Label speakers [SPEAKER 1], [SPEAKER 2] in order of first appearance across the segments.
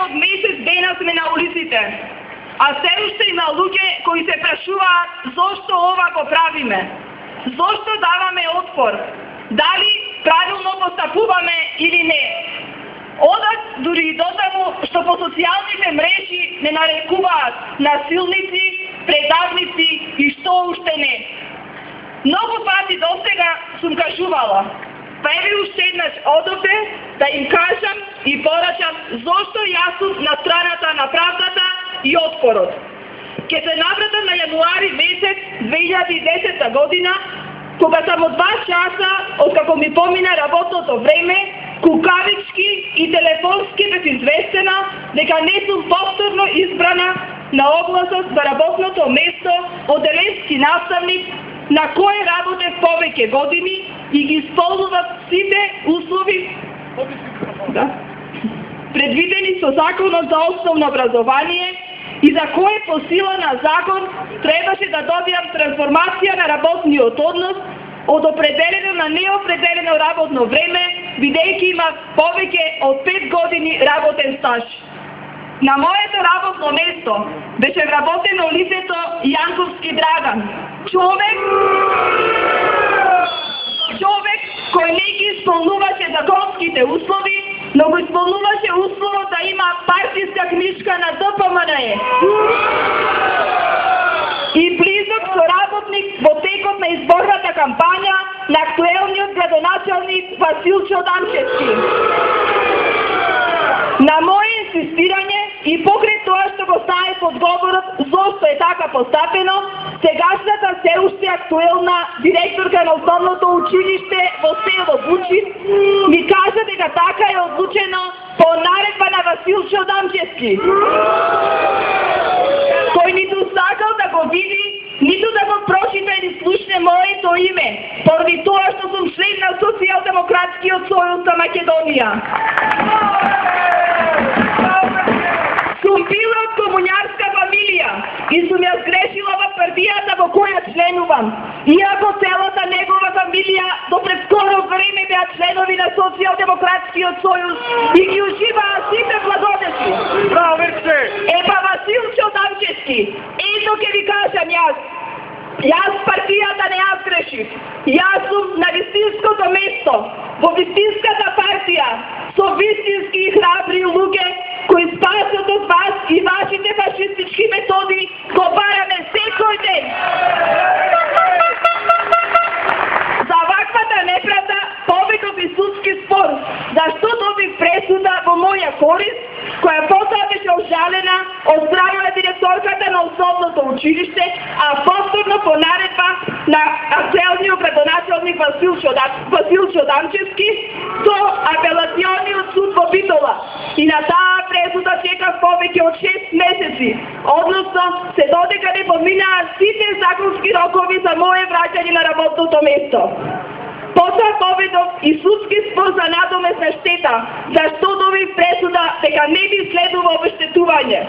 [SPEAKER 1] од месец дена сме на улиците, а се уште има луѓе кои се прашуваат зошто ова го правиме, зошто даваме отпор, дали правилно постапуваме или не. Одат дури и дотаму што по социјалните мрежи не нарекуваат насилници, предавници и што уште не. Многу пати досега сум кажувала, па еве уште еднаш одовде да им кажам и порачам зошто јас сум на страната на правдата и отпорот. Ке се навратам на јануари месец 2010 година, кога сам од 2 часа, откако ми помина работното време, кукавички и телефонски бев известена дека не сум повторно избрана на огласот за работното место од деленски наставник на кој работев повеќе години и ги исполнував сите услови предвидени со Законот за основно образование и за кое по сила на закон требаше да добијам трансформација на работниот однос од определено на неопределено работно време, бидејќи има повеќе од 5 години работен стаж. На моето работно место беше вработено лицето Јанковски Драган, човек кој не ги исполнуваше законските услови, но го исполнуваше условот да има партиска книжка на ДПМНЕ. И близок соработник во текот на изборната кампања на актуелниот градоначалник Василчо Дамчевски. На моје инсистирање и покрај тоа што го стави подговорот зошто е така постапено, сегашната се уште актуелна директорка на основното училиште во село Бучин ми кажа дека така е одлучено по наредба на Василчо Дамчевски, кој ниту сакал да го види, ниту да го прочита или слушне моето име, поради тоа што сум член на Социјалдемократскиот сојуз за Македонија. Сум била од комуњарска фамилија и сум ја сгрешила во партијата во која членувам. Иако целата негова фамилија до пред скоро време беа членови на Социјалдемократскиот сојуз и ги уживаа сите благодети.
[SPEAKER 2] Браво, Верче!
[SPEAKER 1] Епа Василчо Дамчевски, ето ке ви кажам јас партијата не ја сгрешив. Јас сум на вистинското место, во вистинската партија, со вистински и храбри луѓе, кои спасот од вас и вашите фашистички методи го бараме секој ден. За ваквата неправда поведов и судски спор, зашто добив пресуда во моја корист, која потоа беше обжалена од страна на директорката на основното училиште, а повторно по наредба на актуелниот градоначалник Василчо Дамчевски до апелациониот суд во Битола. И на таа пресуда чекав повеќе од 6 месеци, односно се додека не поминаат сите законски рокови за моје враќање на работното место. Потоа поведов и судски спор за надомесна штета, зашто добив пресуда дека не би следува обештетување.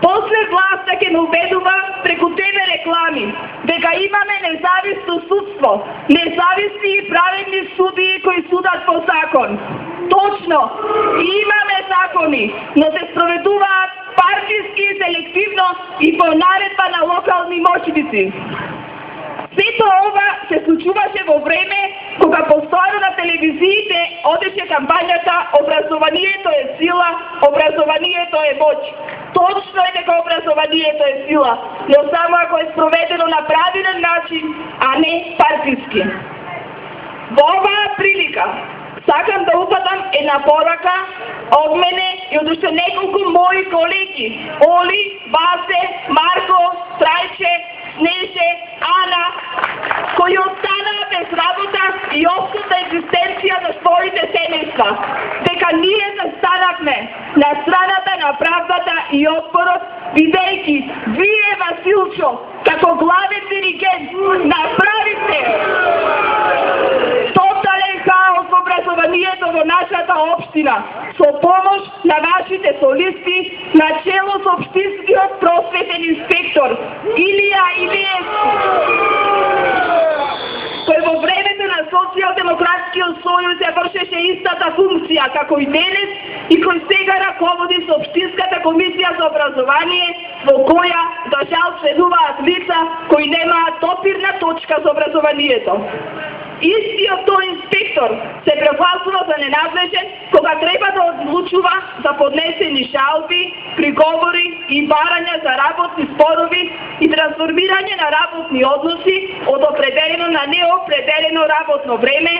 [SPEAKER 1] После власта ќе ме убедува преку ТВ реклами дека имаме независно судство, независни и праведни судии кои судат по закон. Точно, имаме закони, но се спроведуваат партиски и селективно и по наредба на локални моќници. Сето ова се случуваше во време кога постојано на телевизиите одеше кампањата "Образованието е сила, образованието е моќ". Точно е дека образованието е сила, но само ако е спроведено на правилен начин, а не партиски. Во оваа прилика сакам да упатам една порака од мене и од уште неколку мои колеги: Оли, Васе, Марко, Трајче, Снеже, Ана, кои останаа без работа и општата екзистенција на своите семејства, дека ние застанавме на страната на правдата и отпорот, бидејќи вие, Василчо, како главен диригент, направите тотален хаос во образованието во нашата општина, со помош на вашите солисти, начело со општинскиот просветен инспектор Илија Илиевски, кој во времето на Социјалдемократскиот сојуз ја вршеше истата функција како и денес и кој сега раководи со Општинската комисија за образование, во која за жал членуваат лица кои немаат допирна точка за образованието. Истиот тој инспектор се прогласува за ненадлежен кога треба да одлучува за поднесени жалби, приговори и барања за работни спорови и трансформирање на работни односи од определено на неопределено работно време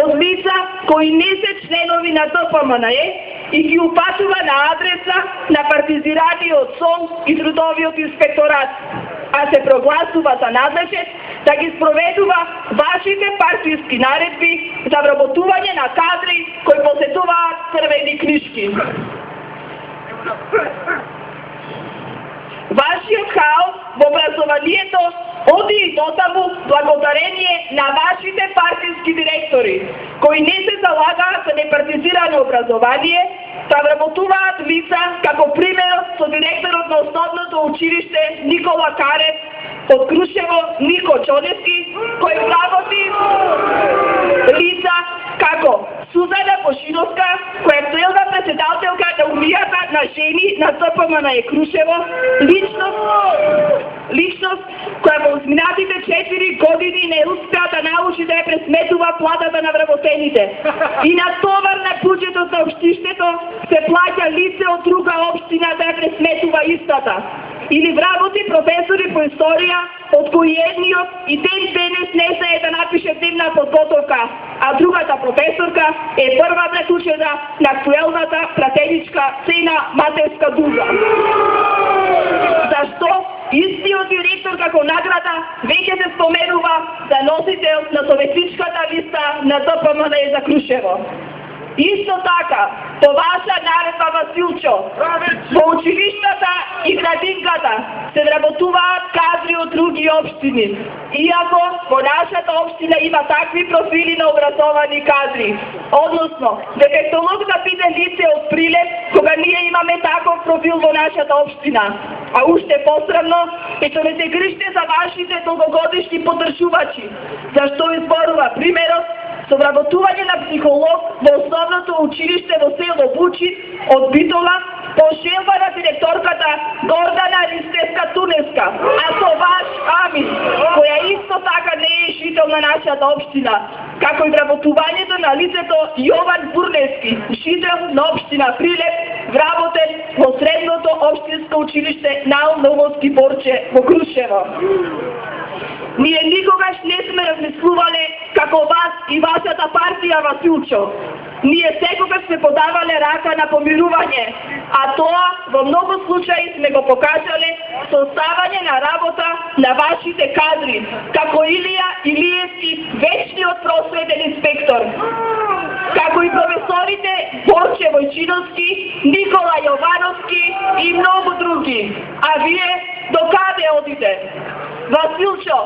[SPEAKER 1] од лица кои не се членови на ДПМНЕ и ги упатува на адреса на партизираниот СОН и трудовиот инспекторат, а се прогласува за надлежен да ги спроведува вашите партиски наредби за вработување на кадри кои посетуваат црвени книжки. Вашиот хаос во образованието оди и дотаму благодарение на вашите партиски директори, кои не се залагаат за непартизирано образование, да вработуваат лица како примерот со директорот на основното училиште Никола Карев од Крушево Нико Чоневски, кој вработи лица како Сузана Бошиновска, која е актуелна председателка на Унијата на жени на ДПМНЕ Крушево, личност која во изминатите 4 години не успеа да научи да ја пресметува платата на вработените. И на товар на буџетот на општиштето се плаќа лице од друга општина да ја пресметува истата. Или вработи професори по историја, од кои едниот и ден денес не знае да напише дневна подготовка, а другата професорка е прва заклучена на актуелната пратеничка цена матерска дужа. Зашто истиот директор како награда веќе се споменува за носител на советската листа на ДПМНЕ за Крушево. Исто така, по ваша наредба, Василчо, во училиштата и градинката се вработуваат кадри од други општини, иако во нашата општина има такви профили на образовани кадри. Односно, дефектолог да биде лице од Прилеп, кога ние имаме таков профил во нашата општина. А уште посрамно е што не се грижите за вашите долгогодишни поддржувачи, зашто изборува примерот со вработување на психолог во основното училиште во село Вучит од Битола по желба на директорката Гордана Ристевска-Туневска, а со ваш Амин, која исто така не е жител на нашата општина, како и вработувањето на лицето Јован Бурневски, жител на општина Прилеп, вработен во средното општинско училиште Наум Новоски Борче во Крушево. Ние никогаш не сме размислувале како вас и вашата партија, Василчо. Ние секогаш сме подавале рака на помирување, а тоа во многу случаи сме го покажале со оставање на работа на вашите кадри, како Илија Илиевски, вечниот просветен инспектор, како и професорите Борче Војчиновски, Никола Јовановски и многу други. А вие до каде одите? Василчо,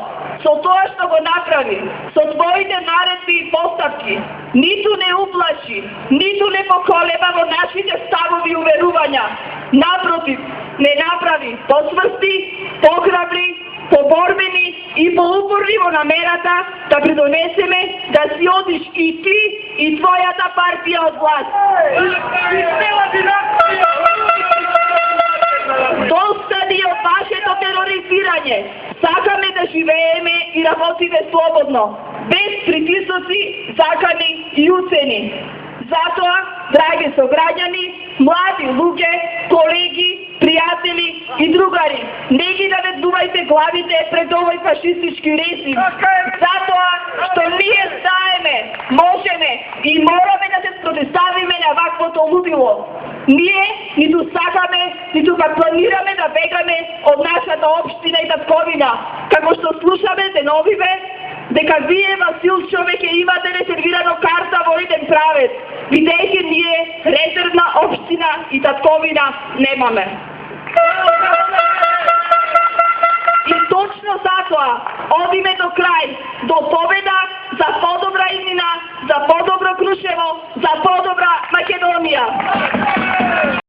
[SPEAKER 1] со тоа што го направи, со твоите наредби и поставки, ниту не уплаши, ниту не поколеба во нашите ставови и уверувања. Напротив, не направи посврсти, похрабри, поборбени и поупорни во намерата да придонесеме да си одиш и ти и твојата партија од власт. Доста ни од вашето тероризирање. Сакаме да живееме и работиме слободно, без притисоци, закани и уцени. Затоа, драги сограѓани, млади луѓе, колеги, пријатели и другари, не ги наведувајте главите пред овој фашистички режим. Затоа што ние знаеме, можеме и мораме да се протиставиме на ваквото лудило. Ние ниту сакаме, ниту пак планираме да бегаме од нашата општина и татковина, како што слушаме деновиве, дека вие, Василчо, веќе имате резервирано карта во иден правец, бидејќи ние резервна општина и татковина немаме. И точно затоа одиме до крај, до победа, за подобра иднина, за подобро Крушево, за подобра Македонија.